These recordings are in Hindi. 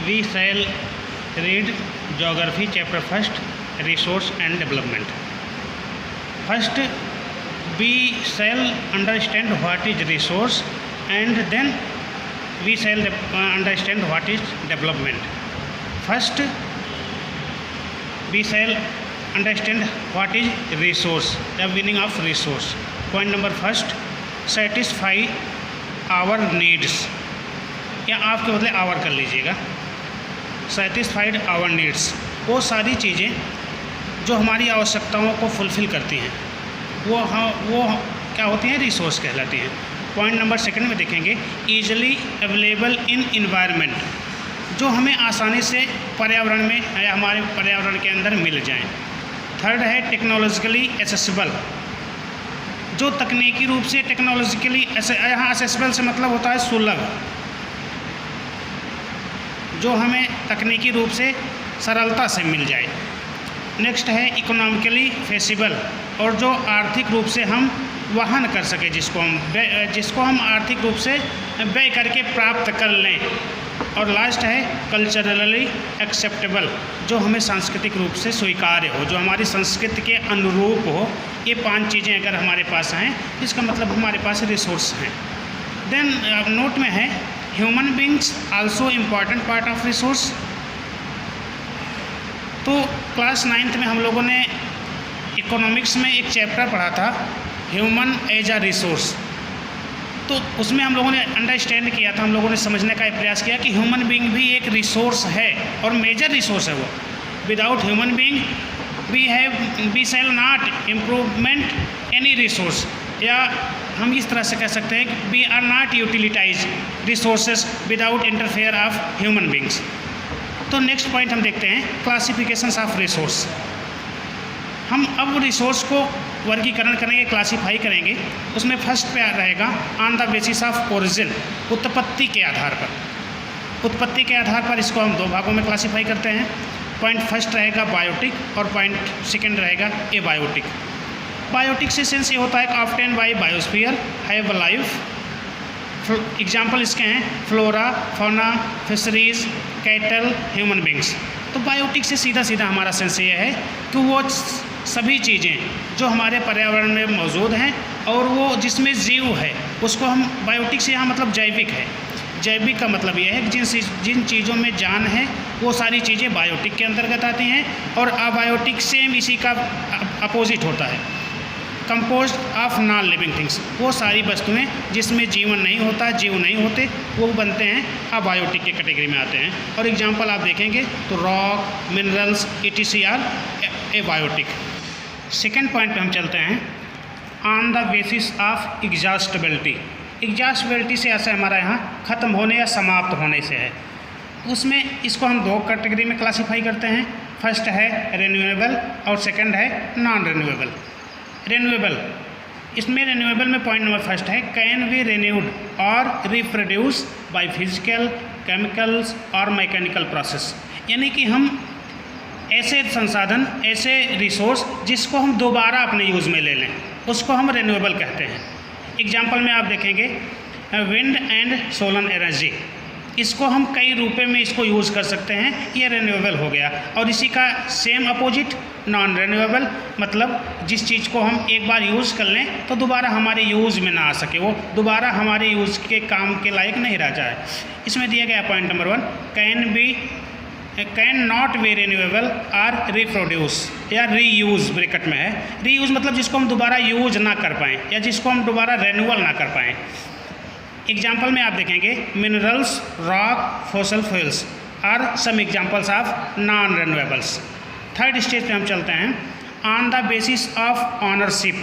we shall read geography chapter first, resource and development. First, we shall understand what is resource, and then we shall understand what is development. First, we shall understand what is resource, the meaning of resource. Point number first, satisfy our needs, या आपके बदले आवर कर लीजिएगा. सेटिस्फाइड आवर नीड्स, वो सारी चीज़ें जो हमारी आवश्यकताओं को फुलफ़िल करती हैं वो क्या होती हैं, रिसोर्स कहलाती हैं. पॉइंट नंबर सेकंड में देखेंगे, ईजिली अवेलेबल इन इन्वायरमेंट, जो हमें आसानी से पर्यावरण में या हमारे पर्यावरण के अंदर मिल जाएं. थर्ड है टेक्नोलॉजिकली एसेसिबल, जो तकनीकी रूप से टेक्नोलॉजिकली यहाँ एसेसिबल से मतलब होता है सुलभ, जो हमें तकनीकी रूप से सरलता से मिल जाए. नेक्स्ट है इकोनॉमिकली फेसिबल, और जो आर्थिक रूप से हम वहन कर सके, जिसको हम आर्थिक रूप से व्यय करके प्राप्त कर लें. और लास्ट है कल्चरली एक्सेप्टेबल, जो हमें सांस्कृतिक रूप से स्वीकार्य हो, जो हमारी संस्कृति के अनुरूप हो. ये 5 चीज़ें अगर हमारे पास हैं, इसका मतलब हमारे पास रिसोर्स हैं. देन नोट में है human beings also important part of resource. तो क्लास 9th में हम लोगों ने इकोनॉमिक्स में एक चैप्टर पढ़ा था, ह्यूमन एज अ रिसोर्स. तो उसमें हम लोगों ने अंडरस्टैंड किया था, हम लोगों ने समझने का प्रयास किया कि ह्यूमन बींग भी एक रिसोर्स है और मेजर रिसोर्स है वो. Without human being we shall not improvement any resource, या हम इस तरह से कह सकते हैं कि we are not utilise resources without interfere of human beings. तो नेक्स्ट पॉइंट हम देखते हैं, क्लासिफिकेशंस ऑफ रिसोर्स. हम अब रिसोर्स को वर्गीकरण करेंगे, क्लासीफाई करेंगे. उसमें फर्स्ट पे रहेगा on the basis of origin, उत्पत्ति के आधार पर. उत्पत्ति के आधार पर इसको हम 2 भागों में क्लासीफाई करते हैं. पॉइंट फर्स्ट रहेगा बायोटिक और पॉइंट सेकेंड रहेगा एबायोटिक. बायोटिक से सेंस ये होता है कि obtain bye biosphere have a life. Example इसके हैं flora, fauna, fisheries, cattle, human beings. तो बायोटिक से सीधा सीधा हमारा सेंस ये है कि वो सभी चीज़ें जो हमारे पर्यावरण में मौजूद हैं और वो जिसमें जीव है, उसको हम बायोटिक से यहाँ मतलब जैविक है. जैविक का मतलब ये है कि जिन चीज़ों में जान है वो सारी चीज़ें बायोटिक के अंतर्गत आती हैं. और अबायोटिक सेम इसी का अपोजिट होता है, composed of non living things. वो सारी वस्तुएं जिसमें जीवन नहीं होता, जीव नहीं होते, वो बनते हैं अबायोटिक के कैटेगरी में आते हैं. और एग्जांपल आप देखेंगे तो rock, minerals, ETC are abiotic. Second point पे हम चलते हैं, on the basis of exhaustibility. Exhaustibility से ऐसा हमारा यहाँ ख़त्म होने या समाप्त होने से है. उसमें इसको हम 2 कैटेगरी में क्लासीफाई करते हैं. फर्स्ट है रिन्यूएबल और सेकंड है नॉन रिन्यूएबल. रिन्यूएबल, इसमें रिन्यूएबल में पॉइंट नंबर फर्स्ट है कैन बी रिन्यूड और रिप्रोड्यूस बाय फिजिकल, केमिकल्स और मैकेनिकल प्रोसेस. यानी कि हम ऐसे संसाधन, ऐसे रिसोर्स जिसको हम दोबारा अपने यूज़ में ले लें, उसको हम रिन्यूएबल कहते हैं. एग्जाम्पल में आप देखेंगे विंड एंड सोलर एनर्जी, इसको हम कई रूपों में इसको यूज़ कर सकते हैं, ये रिन्यूएबल हो गया. और इसी का सेम अपोजिट नॉन रिन्यूएबल, मतलब जिस चीज़ को हम एक बार यूज़ कर लें तो दोबारा हमारे यूज़ में ना आ सके, वो दोबारा हमारे यूज़ के काम के लायक नहीं रह जाए. इसमें दिया गया point number 1, can not be renewable और रिप्रोड्यूस या रीयूज़ ब्रैकेट में है. रीयूज़ मतलब जिसको हम दोबारा यूज ना कर पाएँ या जिसको हम दोबारा रिन्यूअल ना कर पाएँ. एग्जाम्पल में आप देखेंगे minerals, rock, fossil fuels are some examples of non renewables. Third stage पे हम चलते हैं, on the basis of ownership.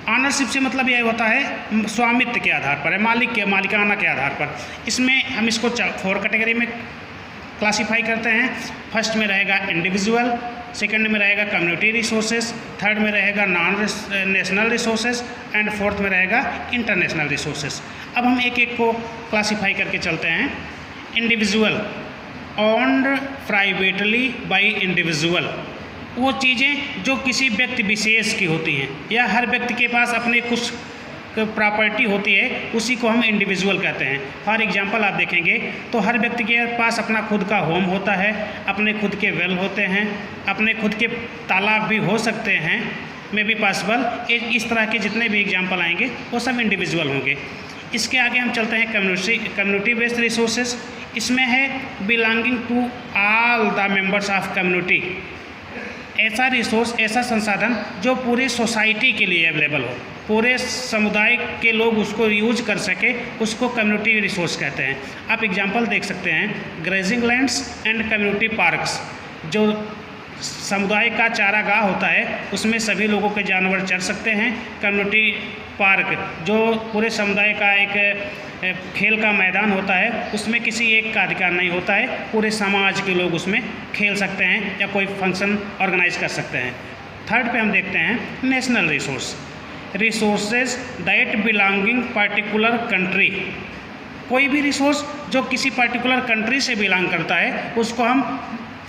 Ownership से मतलब यह होता है स्वामित्व के आधार पर है, मालिकाना के आधार पर. इसमें हम इसको 4 कैटेगरी में क्लासीफाई करते हैं. फर्स्ट में रहेगा इंडिविजुअल, सेकंड में रहेगा कम्युनिटी रिसोर्सेज, थर्ड में रहेगा non national resources and fourth में रहेगा इंटरनेशनल रिसोर्सेज. अब हम एक एक को क्लासीफाई करके चलते हैं. Individual, owned privately by individual, वो चीज़ें जो किसी व्यक्ति विशेष की होती हैं या हर व्यक्ति के पास अपने कुछ प्रॉपर्टी होती है उसी को हम इंडिविजुअल कहते हैं। फॉर एग्जांपल आप देखेंगे तो हर व्यक्ति के पास अपना खुद का होम होता है, अपने खुद के वेल होते हैं, अपने खुद के तालाब भी हो सकते हैं, मे बी पॉसिबल। इस तरह के जितने भी एग्जांपल आएंगे वो सब इंडिविजुअल होंगे। इसके आगे हम चलते हैं कम्युनिटी बेस्ड रिसोर्सेज। इसमें है belonging to all the members of community. ऐसा रिसोर्स, ऐसा संसाधन जो पूरी सोसाइटी के लिए अवेलेबल हो, पूरे समुदाय के लोग उसको यूज कर सके, उसको कम्युनिटी रिसोर्स कहते हैं। आप एग्जांपल देख सकते हैं, grazing lands and community parks. जो समुदाय का चारागाह होता है उसमें सभी लोगों के जानवर चर सकते हैं। कम्युनिटी पार्क जो पूरे समुदाय का एक खेल का मैदान होता है, उसमें किसी एक का अधिकार नहीं होता है, पूरे समाज के लोग उसमें खेल सकते हैं या कोई फंक्शन ऑर्गेनाइज कर सकते हैं। थर्ड पे हम देखते हैं national resource, resources that belonging particular country. कोई भी रिसोर्स जो किसी पर्टिकुलर कंट्री से बिलोंग करता है उसको हम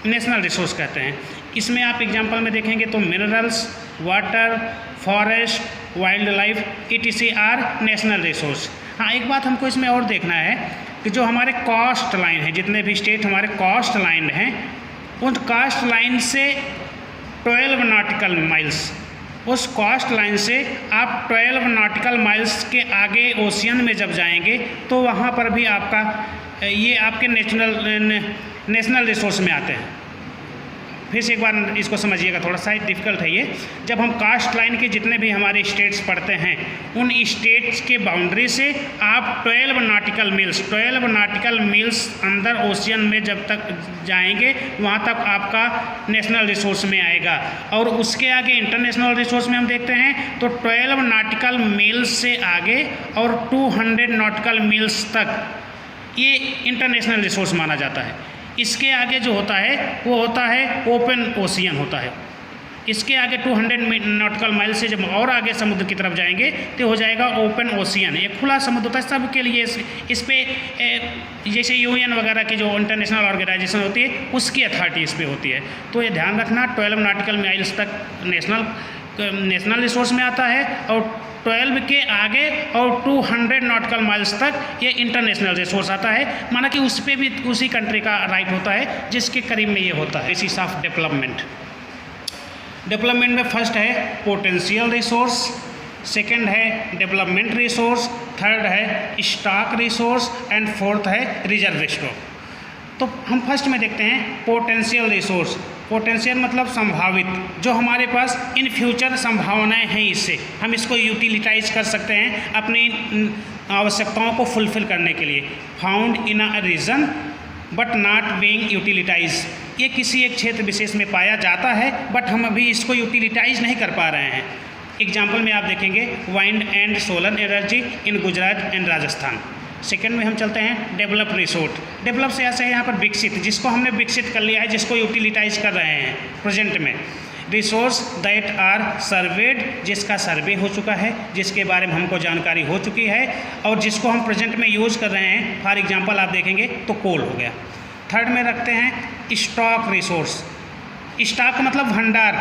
नेशनल रिसोर्स कहते हैं। इसमें आप एग्जांपल में देखेंगे तो minerals, water, forest, wild life etc are national resource. हाँ, एक बात हमको इसमें और देखना है कि जो हमारे कॉस्ट लाइन है, जितने भी स्टेट हमारे कॉस्ट लाइन हैं, उन कॉस्ट लाइन से 12 नॉटिकल माइल्स, उस कॉस्ट लाइन से आप 12 नॉटिकल माइल्स के आगे ओशियन में जब जाएंगे तो वहाँ पर भी आपका ये आपके नेशनल रिसोर्स में आते हैं। फिर से एक बार इसको समझिएगा, थोड़ा सा डिफ़िकल्ट है ये। जब हम कास्ट लाइन के जितने भी हमारे स्टेट्स पढ़ते हैं, उन स्टेट्स के बाउंड्री से आप 12 नॉटिकल मील्स अंदर ओशियन में जब तक जाएंगे वहाँ तक आपका नेशनल रिसोर्स में आएगा। और उसके आगे इंटरनेशनल रिसोर्स में हम देखते हैं तो 12 नॉटिकल मील्स से आगे और 200 नॉटिकल मील्स तक ये इंटरनेशनल रिसोर्स माना जाता है। इसके आगे जो होता है वो होता है ओपन ओशियन होता है। इसके आगे 200 नॉटिकल माइल से जब और आगे समुद्र की तरफ जाएंगे तो हो जाएगा ओपन ओशियन। ये खुला समुद्र होता है सबके लिए। इस पे जैसे यूएन वगैरह की जो इंटरनेशनल ऑर्गेनाइजेशन होती है उसकी अथॉरिटी इस पे होती है। तो ये ध्यान रखना, 12 नॉटिकल माइल्स तक नेशनल रिसोर्स में आता है और 12 के आगे और 200 नॉटिकल माइल्स तक ये इंटरनेशनल रिसोर्स आता है। माना कि उस पर भी उसी कंट्री का राइट होता है जिसके करीब में ये होता है। बेसिस ऑफ डेवलपमेंट में फर्स्ट है पोटेंशियल रिसोर्स, सेकंड है डेवलपमेंट रिसोर्स, थर्ड है स्टॉक रिसोर्स एंड फोर्थ है रिजर्व स्टॉक। तो हम फर्स्ट में देखते हैं पोटेंशियल रिसोर्स। पोटेंशियल मतलब संभावित, जो हमारे पास इन फ्यूचर संभावनाएं हैं, इससे हम इसको यूटिलिटाइज कर सकते हैं अपनी आवश्यकताओं को फुलफिल करने के लिए। Found in a region but not being utilise, ये किसी एक क्षेत्र विशेष में पाया जाता है बट हम अभी इसको यूटिलिटाइज नहीं कर पा रहे हैं। एग्जाम्पल में आप देखेंगे wind and solar energy in Gujarat and Rajasthan. Second में हम चलते हैं डेवलप रिसोर्स। डेवलप से ऐसे है यहाँ पर विकसित, जिसको हमने विकसित कर लिया है, जिसको यूटिलिटाइज कर रहे हैं प्रेजेंट में। रिसोर्स दैट आर सर्वेड, जिसका सर्वे हो चुका है, जिसके बारे में हमको जानकारी हो चुकी है और जिसको हम प्रेजेंट में यूज़ कर रहे हैं। फॉर एग्जांपल आप देखेंगे तो कोल हो गया। थर्ड में रखते हैं स्टॉक रिसोर्स। स्टॉक मतलब भंडार,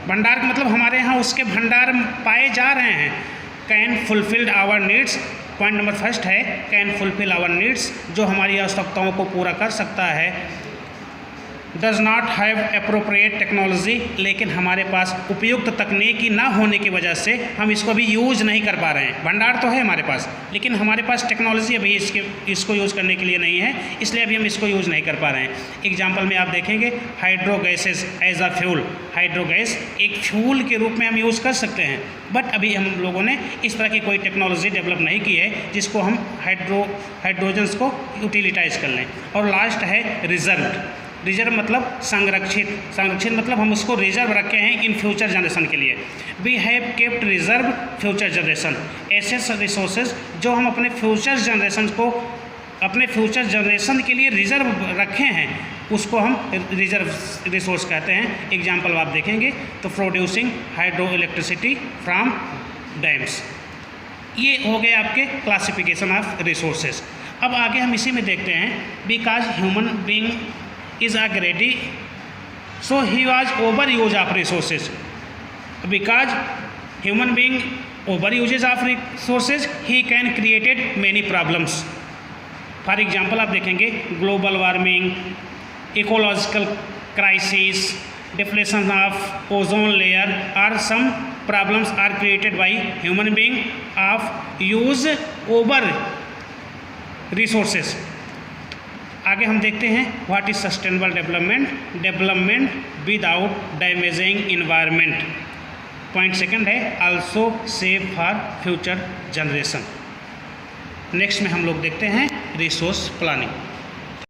भंडार का मतलब हमारे यहाँ उसके भंडार पाए जा रहे हैं। Can fulfilled our needs, point number first है कैन फुलफिल आवर नीड्स, जो हमारी आवश्यकताओं को पूरा कर सकता है। Does not have appropriate technology, लेकिन हमारे पास उपयुक्त तकनीकी ना होने की वजह से हम इसको भी यूज़ नहीं कर पा रहे हैं। भंडार तो है हमारे पास, लेकिन हमारे पास टेक्नोलॉजी अभी इसको यूज़ करने के लिए नहीं है, इसलिए अभी हम इसको यूज़ नहीं कर पा रहे हैं। एग्जाम्पल में आप देखेंगे hydro gases as a fuel, hydro gas एक फ्यूल के रूप में हम यूज़ कर सकते हैं, बट अभी हम लोगों ने इस तरह की कोई टेक्नोलॉजी डेवलप नहीं की है जिसको हम हाइड्रोजन्स को यूटिलिटाइज कर लें। और लास्ट है रिजर्व। रिजर्व मतलब संरक्षित, संरक्षित मतलब हम उसको रिजर्व रखे हैं इन फ्यूचर जनरेशन के लिए। We have kept reserve future generation, ऐसे रिसोर्सेज जो हम अपने फ्यूचर जनरेशन को, अपने फ्यूचर जनरेशन के लिए रिजर्व रखे हैं, उसको हम रिजर्व रिसोर्स कहते हैं। एग्जाम्पल आप देखेंगे तो producing hydro electricity from dams. ये हो गए आपके क्लासिफिकेशन ऑफ रिसोर्सेज। अब आगे हम इसी में देखते हैं because human being is a greedy, so he was overuse of resources. Because human being over uses of resources he can created many problems. For example आप देखेंगे global warming, ecological crisis, depletion of ozone layer और some problems are created by human being of use over resources. आगे हम देखते हैं what is sustainable development, development without damaging environment. Point second है also save for future generation. Next में हम लोग देखते हैं रिसोर्स प्लानिंग।